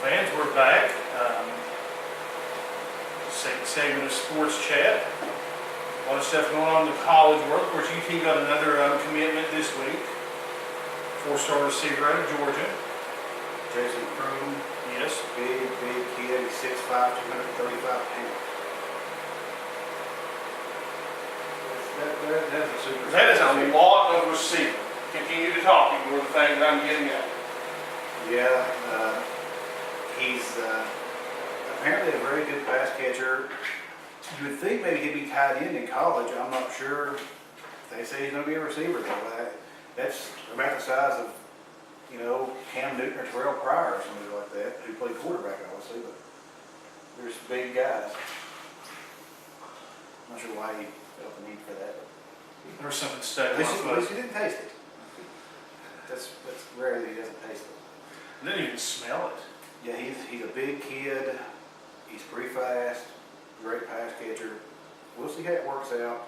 Fans, we're back. Second segment of Sports Chat. A lot of stuff going on in the college world. Of course, UT got another commitment this week. 4-star receiver out of Georgia. Jason Croom. Yes. Big kid, 6'5", 235 pounds. That's a super. That is a lot of receiver. Continue to talk. You were the thing that I'm getting at. Yeah, he's apparently a very good pass catcher. You would think maybe he'd be tied in college. I'm not sure. They say he's going to be a receiver though. That's about the size of, Cam Newton or Terrell Pryor or somebody like that, who played quarterback obviously, but there's big guys. I'm not sure why he felt the need for that. There was something stuck. At least he didn't taste it. That's rare that he doesn't taste it. I didn't even smell it. Yeah, he's a big kid. He's pretty fast. Great pass catcher. We'll see how it works out.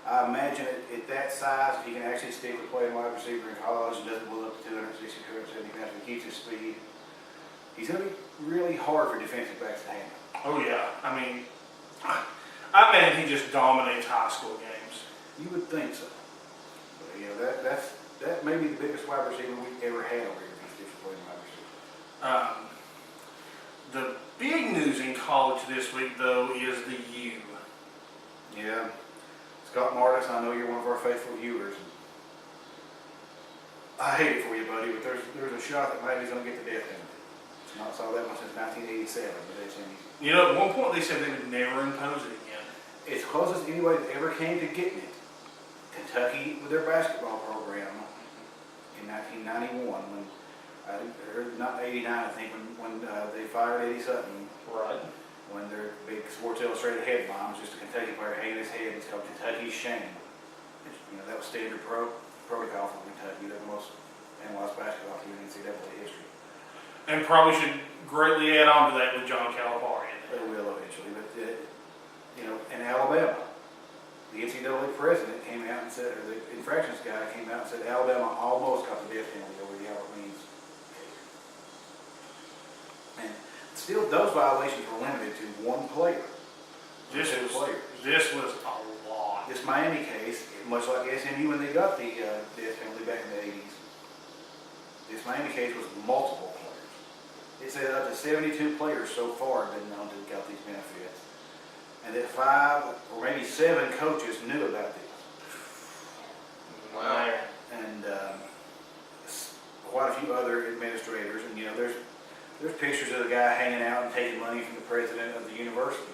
I imagine at that size, if he can actually stick with playing wide receiver in college and doesn't blow up to 260, 270 pounds, and keeps his speed, he's going to be really hard for defensive backs to handle. Oh yeah. I mean, I imagine he just dominates high school games. You would think so. But, that may be the biggest wide receiver we've ever had over here. If you're playing wide receiver. The big news in college this week, though, is the U. Yeah. Scott Martis, I know you're one of our faithful viewers. I hate it for you, buddy, but there's a shot that Miami's going to get the death penalty. Not saw that one since 1987, but it's in. At one point they said they would never impose it again. It's closest anybody that ever came to getting it. Kentucky, with their basketball program in 1991, when, or not 89, I think, when they fired Eddie Sutton. Right. When their big Sports Illustrated headline was just a Kentucky player hanging his head. It's called Kentucky's Shame. That was standard protocol for Kentucky. They're the most analyzed basketball team in NCAA history. And probably should greatly add on to that with John Calipari. They will eventually, but in Alabama, the NCAA president came out and said, or the infractions guy came out and said, Alabama almost got the death penalty over the Alabama case. And still, those violations were limited to one player. This was a lot. This Miami case, much like SMU when they got the death penalty back in the 80s, this Miami case was multiple players. It said up to 72 players so far have been known to have got these benefits. And that 5 or maybe 7 coaches knew about this. Wow. And quite a few other administrators. And there's pictures of the guy hanging out and taking money from the president of the university.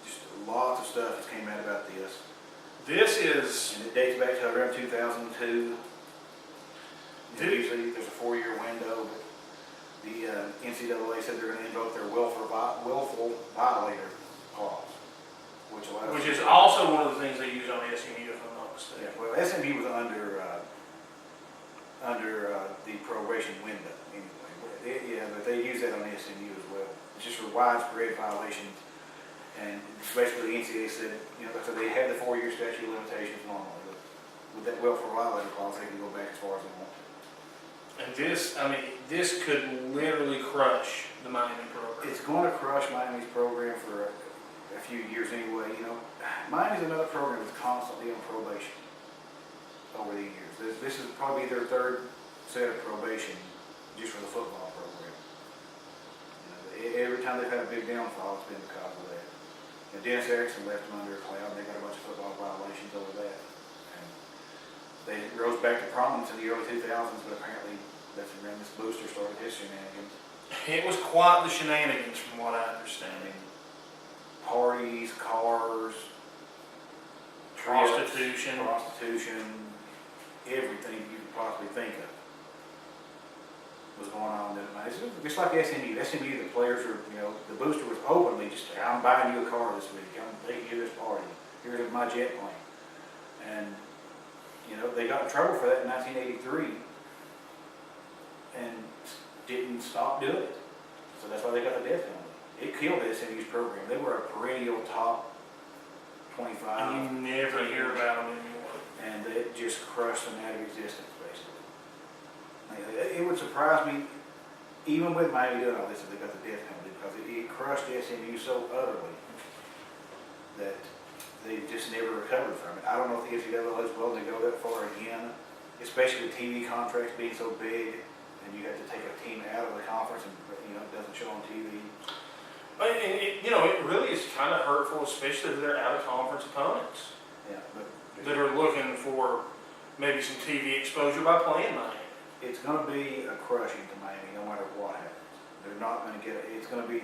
Just lots of stuff that came out about this. And it dates back to around 2002. Usually there's a 4-year window, but the NCAA said they're going to invoke their willful violator clause, which is also one of the things they use on SMU, if I'm not mistaken. Yeah, well, SMU was under the probation window anyway. But they use that on SMU as well. It's just for widespread violations. And basically the NCAA said, so they had the 4-year statute of limitations normally, but with that willful violator clause, they can go back as far as they want. And this could literally crush the Miami program. It's going to crush Miami's program for a few years anyway. Miami's another program that's constantly on probation over the years. This is probably their 3rd set of probation just for the football program. Every time they've had a big downfall, it's been because of that. Dennis Erickson left them under a cloud, and they got a bunch of football violations over that. And they rose back to prominence in the early 2000s, but apparently that's when this booster started his shenanigans. It was quite the shenanigans from what I understand. Parties, cars, prostitution, everything you could possibly think of was going on that night. It's just like SMU. SMU, the players were, the booster was openly just, I'm buying you a car this week. I'm taking you to this party. Here's my jet plane. And, they got in trouble for that in 1983 and didn't stop doing it. So that's why they got the death penalty. It killed SMU's program. They were a perennial top 25. And you never hear about them anymore. And it just crushed them out of existence, basically. It would surprise me even with Miami doing all this, they got the death penalty because it crushed SMU so utterly that they just never recovered from it. I don't know if the NCAA is willing to go that far again, especially with TV contracts being so big, and you have to take a team out of the conference and it doesn't show on TV. And it really is kind of hurtful, especially if they're out of conference opponents Yeah, but that are looking for maybe some TV exposure by playing Miami. it's going to be a crushing to Miami no matter what happens. They're not going to get it. It's going to be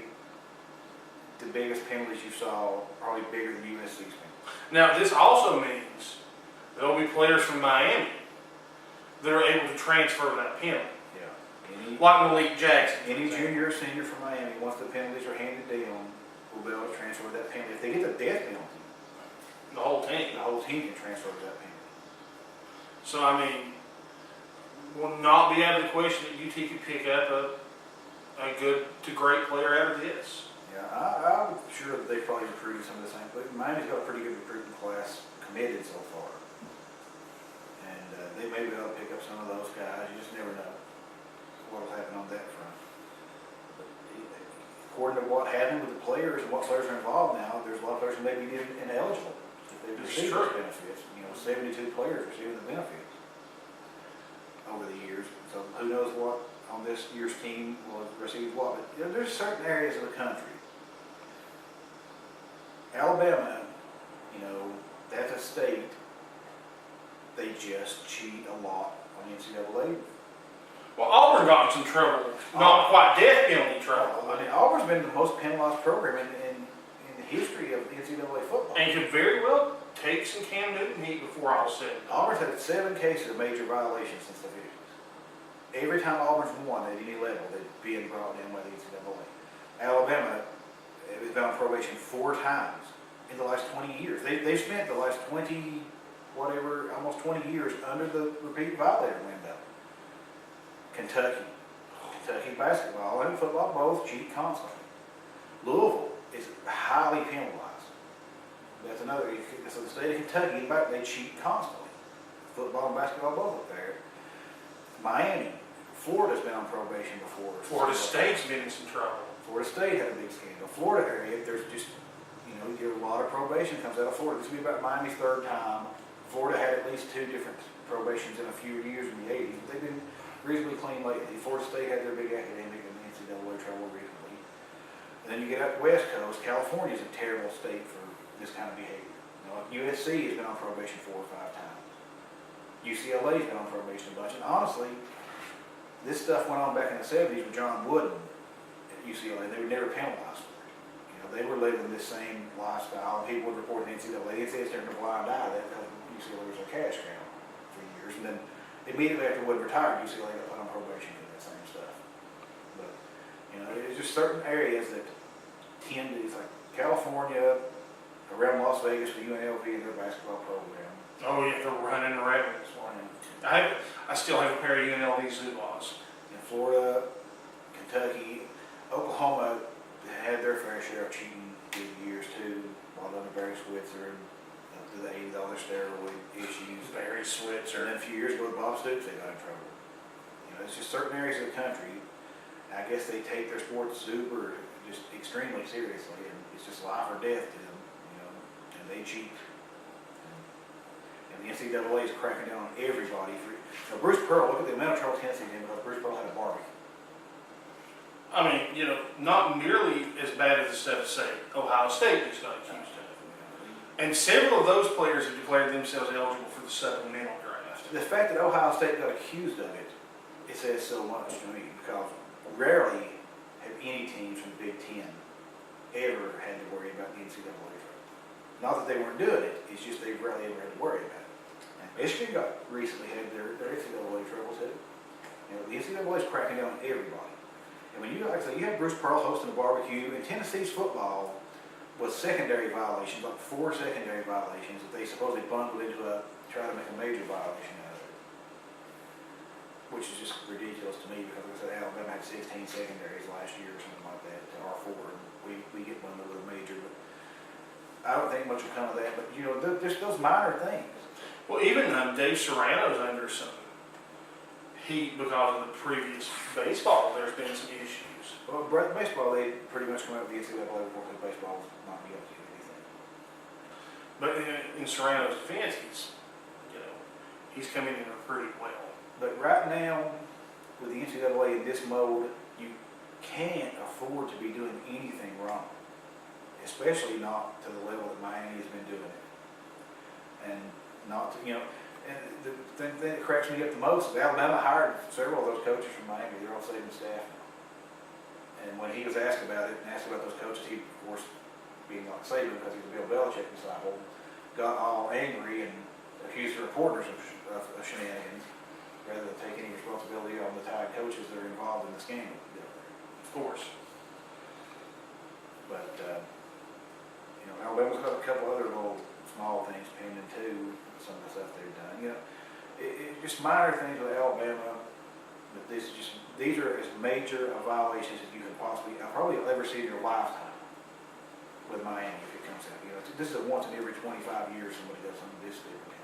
the biggest penalties you saw, probably bigger than USC's penalties. Now, this also means there'll be players from Miami that are able to transfer that penalty. Yeah. Like Malik Jackson. Any junior or senior from Miami, once the penalties are handed down, will be able to transfer that penalty. If they get the death penalty, The whole team. the whole team can transfer that penalty. So, I mean, will not be out of the question that UT could pick up a good to great player out of this. Yeah, I'm sure that they probably recruited some of the same, but Miami's got a pretty good recruiting class committed so far. And they may be able to pick up some of those guys. You just never know what will happen on that front. But according to what happened with the players and what players are involved now, there's a lot of players who may be ineligible if they've received those benefits. 72 players receiving the benefits over the years. So who knows what on this year's team will receive what. But there's certain areas of the country. Alabama, that's a state, they just cheat a lot on the NCAA. Well, Auburn got in some trouble. Not quite death penalty trouble. I mean, Auburn's been the most penalized program in the history of NCAA football. And could very well take some Cam Newton heat before all said. Auburn's had 7 cases of major violations since the 50s. Every time Auburn's won at any level, they've been brought down by the NCAA. Alabama has been on probation 4 times in the last 20 years. They've spent the last almost 20 years under the repeat violator window. Kentucky basketball and football both cheat constantly. Louisville is highly penalized. That's another. So the state of Kentucky, they cheat constantly. Football and basketball both up there. Miami, Florida's been on probation before. Florida State's been in some trouble. Florida State had a big scandal. Florida area, there's just, you get a lot of probation comes out of Florida. This will be about Miami's 3rd time. Florida had at least 2 different probations in a few years in the 80s. They've been reasonably clean lately. Florida State had their big academic and NCAA trouble recently. And then you get up West Coast, California's a terrible state for this kind of behavior. USC has been on probation 4 or 5 times. UCLA's been on probation a bunch. And honestly, this stuff went on back in the 70s with John Wooden at UCLA. They were never penalized for it. They were living this same lifestyle. People would report the NCAA. It says they're in a blind eye that UCLA was a cash cow for years. And then immediately after Wood retired, UCLA got put on probation for that same stuff. But, it's just certain areas that tend to, it's like California, around Las Vegas for UNLV and their basketball program. Oh yeah, they're running around this morning. I still have a pair of UNLV Zubas. In Florida, Kentucky, Oklahoma had their fair share of cheating through the years too, while under Barry Switzer and up to the $80 steroid issues. Barry Switzer. And then a few years ago, Bob Stoops, they got in trouble. It's just certain areas of the country. I guess they take their sports super just extremely seriously, and it's just life or death to them, and they cheat. And the NCAA is cracking down on everybody. Bruce Pearl, look at the amount of trouble Tennessee did because Bruce Pearl had a barbecue. I mean, not nearly as bad as the stuff Ohio State just got accused of. And several of those players have declared themselves eligible for the supplemental draft. The fact that Ohio State got accused of it, it says so much to me because rarely have any teams from the Big Ten ever had to worry about the NCAA trouble. Not that they weren't doing it, it's just they rarely ever had to worry about it. And Michigan recently had their NCAA trouble too. The NCAA is cracking down on everybody. And when you had Bruce Pearl hosting a barbecue, and Tennessee's football was secondary violations, like 4 secondary violations that they supposedly bundled into try to make a major violation out of it. Which is just ridiculous to me because like I said, Alabama had 16 secondaries last year or something like that to R4, and we get bundled with a major, but I don't think much will come of that, but there's those minor things. Well, even Dave Serrano's under some heat because of the previous baseball. There's been some issues. Well, baseball, they pretty much come out with the NCAA report that baseball is not guilty of anything. But in Serrano's defense, he's coming in recruiting well. But right now, with the NCAA in this mode, you can't afford to be doing anything wrong, especially not to the level that Miami has been doing it. And not to, and the thing that cracks me up the most is Alabama hired several of those coaches from Miami. They're all saving staff now. And when he was asked about it and asked about those coaches, he, of course, being like Saban because he was a Bill Belichick disciple, got all angry and accused the reporters of shenanigans rather than take any responsibility on the Tide coaches that are involved in the scandal. Of course. But, Alabama's got a couple other little small things pending too, some of the stuff they've done. Just minor things with Alabama, but these are as major a violations as you can possibly, probably ever see in your lifetime with Miami if it comes out. This is a once in every 25 years somebody does something this different.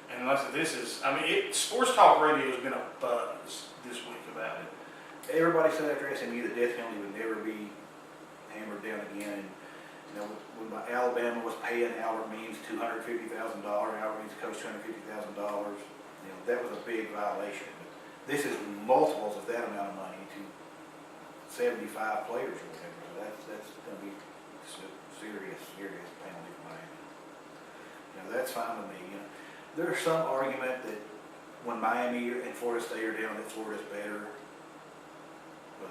And like I said, sports talk radio has been a buzz this week about it. Everybody said after SMU the death penalty would never be hammered down again. When Alabama was paying Albert Means $250,000, Albert Means coached $250,000, that was a big violation. But this is multiples of that amount of money to 75 players or whatever. So that's going to be a serious penalty for Miami. That's fine with me. There's some argument that when Miami and Florida State are down, that Florida's better. But,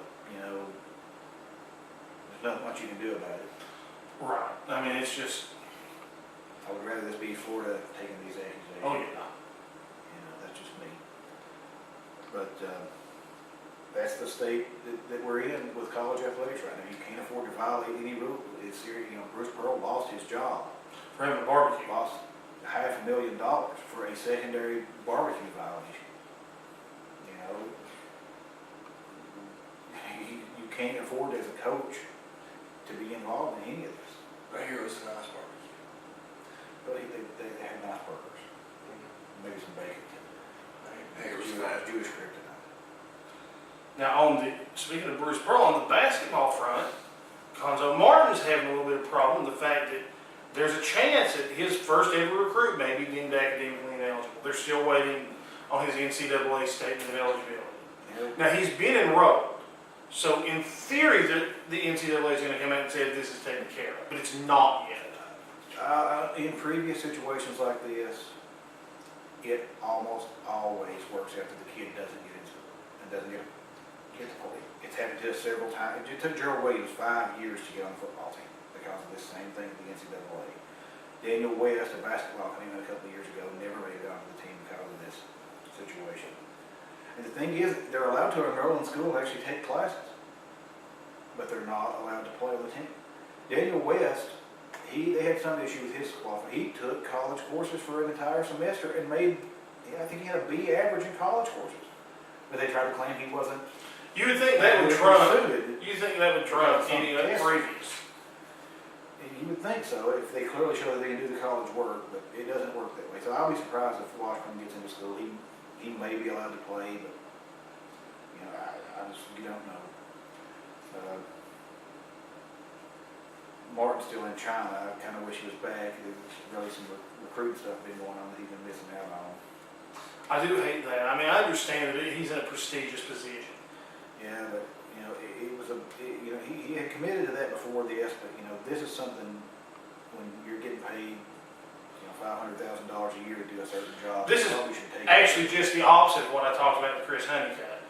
there's not much you can do about it. Right. It's just... I would rather this be Florida taking these accusations. Oh, yeah. That's just me. But that's the state that we're in with college athletics right now. You can't afford to violate any rule. It's serious. Bruce Pearl lost his job. For having a barbecue. Lost $500,000 for a secondary barbecue violation. You can't afford as a coach to be involved in any of this. I hear it's a nice barbecue. But they had nice burgers. Maybe some bacon. Hey, it was fat. Jewish kryptonite. Now, speaking of Bruce Pearl, on the basketball front, Conzo Martin's having a little bit of problem. The fact that there's a chance that his first ever recruit may be deemed academically ineligible. They're still waiting on his NCAA statement of eligibility. Yep. Now, he's been enrolled. So, in theory, the NCAA is going to come out and say this is taken care of. But it's not yet. In previous situations like this, it almost always works out that the kid doesn't get in school and doesn't get the play. It's happened to us several times. It took Gerald Williams 5 years to get on the football team because of this same thing with the NCAA. Daniel West, a basketball came in a couple of years ago, never made it onto the team because of this situation. And the thing is, they're allowed to enroll in school and actually take classes, but they're not allowed to play on the team. Daniel West, they had some issue with his qualification. He took college courses for an entire semester and I think he had a B average in college courses. But they tried to claim he wasn't. You would think that would trump. Suited. You think that would trump any other previous? You would think so if they clearly show that they can do the college work, but it doesn't work that way. So I'll be surprised if Washburn gets into school. He may be allowed to play, but you don't know. Martin's still in China. I kind of wish he was back. There's really some recruiting stuff been going on that he's been missing out on. I do hate that. I understand that he's in a prestigious position. Yeah, but he had committed to that before this. But this is something when you're getting paid $500,000 a year to do a certain job. This is should take actually just the opposite of what I talked about with Chris Honeycutt.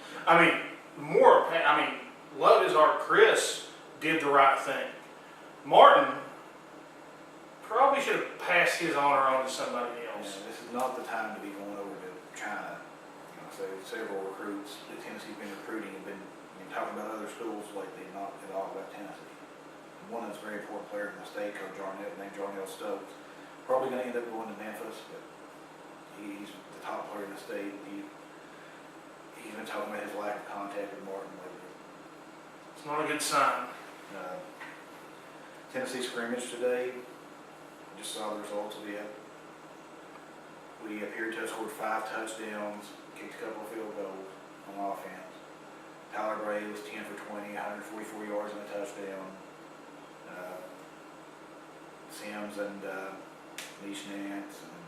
Love his art. Chris did the right thing. Martin probably should have passed his honor on to somebody else. This is not the time to be going over to China. So several recruits that Tennessee's been recruiting have been talking about other schools lately, not at all about Tennessee. One of those very important players in the state, Coach named Jarnell Stokes, probably going to end up going to Memphis, but he's the top player in the state. He's been talking about his lack of contact with Martin lately. It's not a good sign. Tennessee scrimmage today. I just saw the results of it. We appeared to have scored 5 touchdowns. kicked a couple of field goals on offense. Tyler Bray was 10 for 20, 144 yards and a touchdown. Sims and Nance and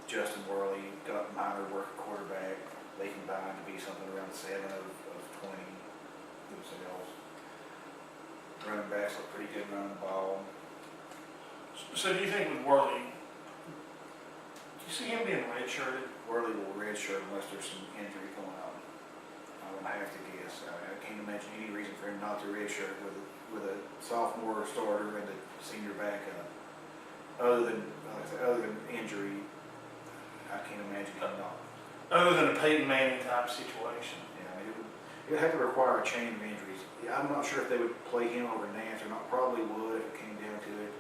Justin Worley got minor work at quarterback. They combined to be something around 7 of 20 themselves. Running backs look pretty good running the ball. So do you think with Worley, do you see him being redshirted? Worley will redshirt unless there's some injury going on. I would have to guess. I can't imagine any reason for him not to redshirt with a sophomore starter and a senior backup. Other than, like I said, other than injury, I can't imagine him not. Other than a Peyton Manning type situation. Yeah, I mean, it would have to require a chain of injuries. Yeah, I'm not sure if they would play him over Nance or not. Probably would if it came down to it.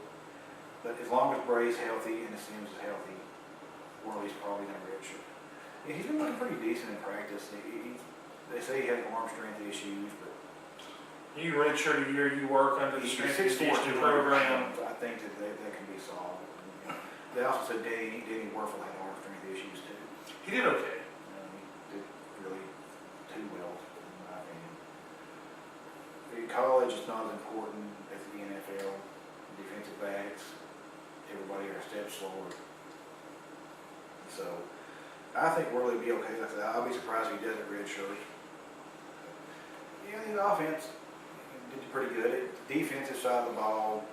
But as long as Bray's healthy and Sims is healthy, Worley's probably going to redshirt. Yeah, he's been looking pretty decent in practice. They say he has arm strength issues, but You redshirt a year, you work under the he's strength and 6'4", conditioning program. I think that can be solved. They also said Danny Werfel had arm strength issues too. He did okay. He did really too well, in my opinion. In college, it's not as important as the NFL. Defensive backs, everybody are a step slower. So, I think Worley will be okay. Like I said, I'll be surprised if he doesn't redshirt. Yeah, the offense did pretty good. The defensive side of the ball,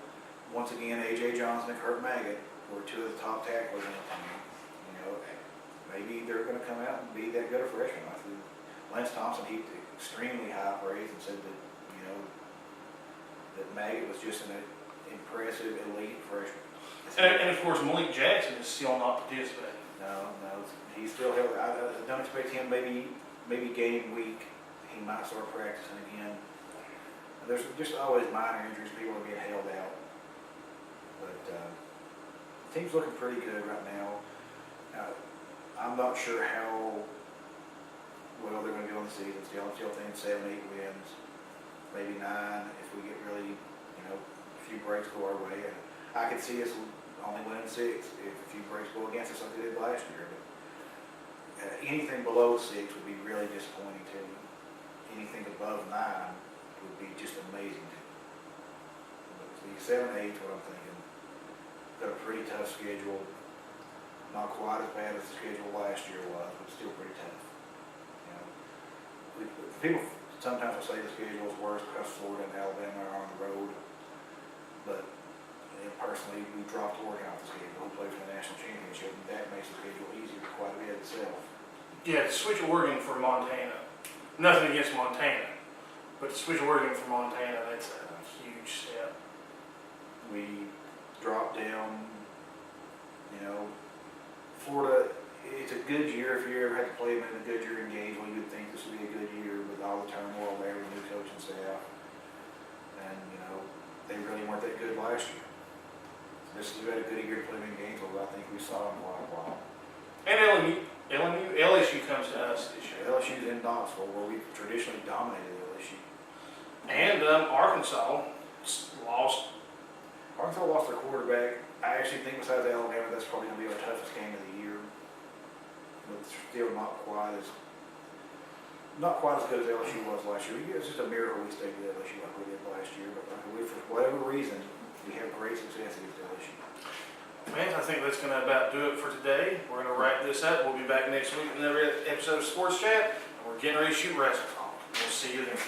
once again, A.J. Johnson and Kurt Magott were two of the top tacklers on the team. You know, maybe they're going to come out and be that good a freshman. I think Lance Thompson heaped extremely high praise and said that, you know, that Magott was just an impressive elite freshman. And of course, Malik Jackson is still not participating. No, he's still healthy. I don't expect him. Maybe game week he might start practicing again. There's just always minor injuries. People are being held out, but the team's looking pretty good right now. I'm not sure how well they're going to go in the season. I'm still thinking 7, 8 wins, maybe 9 if we get really, a few breaks go our way. And I could see us only winning 6 if a few breaks go against us like they did last year. But anything below 6 would be really disappointing to me. Anything above 9 would be just amazing to me. But the 7, 8 is what I'm thinking. Got a pretty tough schedule. Not quite as bad as the schedule last year was, but still pretty tough. People sometimes will say the schedule is worse because Florida and Alabama are on the road. But personally, we dropped Oregon off the schedule. We played for the national championship, and that makes the schedule easier quite a bit itself. Yeah, to switch Oregon for Montana. Nothing against Montana, but to switch Oregon for Montana, that's a huge step. We dropped down, Florida, it's a good year. If you ever had to play them in a good year in Gainesville, you would think this would be a good year with all the turmoil there with new coaching staff. And, they really weren't that good last year. This is about a good year to play them in Gainesville, but I think we saw them a while. And LSU comes to us this year. LSU's in Knoxville, where we traditionally dominated LSU. And Arkansas lost. Arkansas lost their quarterback. I actually think besides Alabama, that's probably going to be our toughest game of the year. But still not quite as good as LSU was last year. It's just a miracle we stayed with LSU like we did last year. But for whatever reason, we have great success against LSU. Man, I think that's going to about do it for today. We're going to wrap this up. We'll be back next week with another episode of Sports Chat. And we're getting ready to shoot wrestling. We'll see you then.